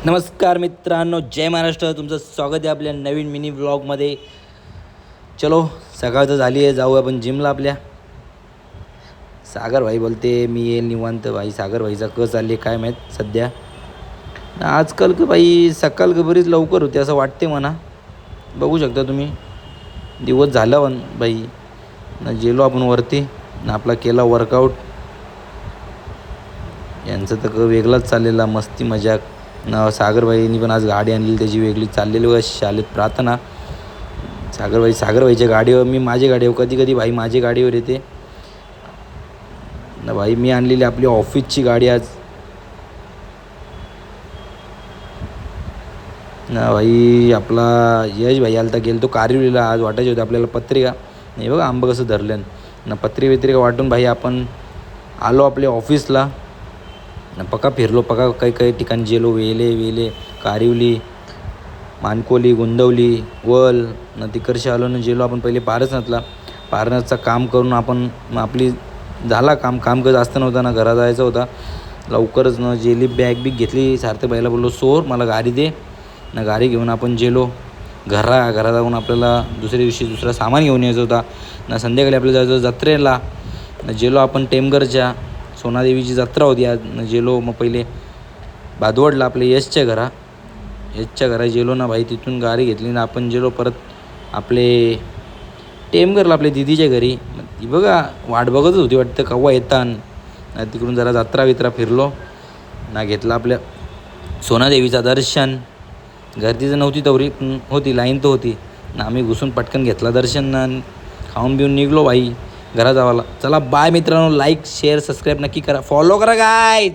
नमस्कार मित्रांनो, जय महाराष्ट्र. तुमचं स्वागत आहे आपल्या नवीन मिनी व्लॉगमध्ये. चलो, सकाळ तर झाली आहे, जाऊ आपण जिमला. आपल्या सागर भाई बोलते मी येईल निवांत. भाई सागर भाईचा क चालली काय माहीत सध्या. आजकाल का भाई सकाळ का बरीच लवकर होते असं वाटते म्हणा. बघू शकता तुम्ही, दिवस झाला पण भाई ना गेलो आपण वरती ना आपला केला वर्कआउट. यांचं तर वेगळाच चाललेला मस्ती मजाक ना. सागरबाईंनी पण आज गाडी आणलेली, त्याची वेगळी चाललेली बघा शाळेत प्रार्थना. सागरबाईच्या गाडीवर, मी माझ्या गाडीवर, कधी कधी भाई माझ्या गाडीवर येते ना. भाई मी आणलेली आपली ऑफिसची गाडी आज ना. भाई आपला यश भाई आलता, गेलो तो कारिवलीला. आज वाटायचे होते आपल्याला पत्रिका, नाही बघा आंबं कसं धरलं ना. पत्रिका वाटून भाई आपण आलो आपल्या ऑफिसला ना. पक्का फिरलो, पक्का काही ठिकाणी गेलो. वेले कारिवली, मानकोली, गोंदवली, वल ना. तिकडचे आलो ना, गेलो आपण पहिले पारनाथचं काम करून आपण आपली झाला काम करत जास्त नव्हता ना. घरा जायचं होता लवकरच ना. जेली बॅग घेतली. सार्थक बाईला बोललो सोर मला गाडी दे ना. गाडी घेऊन आपण गेलो घरा जाऊन आपल्याला दुसऱ्या दिवशी दुसरा सामान घेऊन यायचं होता ना. संध्याकाळी आपल्याला जायचं जत्रेला ना. गेलो आपण टेमघरच्या, सोनादेवीची जत्रा होती आज न. गेलो मग पहिले भादवडला आपल्या यशच्या घरा गेलो ना. भाई तिथून गाडी घेतली ना. आपण गेलो परत आपले टेमघरला आपल्या दिदीच्या घरी. ती बघा वाट बघतच होती वाटतं केव्हा येतात ना. तिकडून जरा जत्रा फिरलो ना. घेतला आपल्या सोनादेवीचा दर्शन. गर्दी तर नव्हती तेवढी, होती लाईन तर होती ना. आम्ही घुसून पटकन घेतला दर्शन ना. खाऊन बिऊन निघलो भाई घरा जावाला. चला बाय मित्रांनो. लाईक शेअर सबस्क्राईब नक्की करा, फॉलो करा गाईज.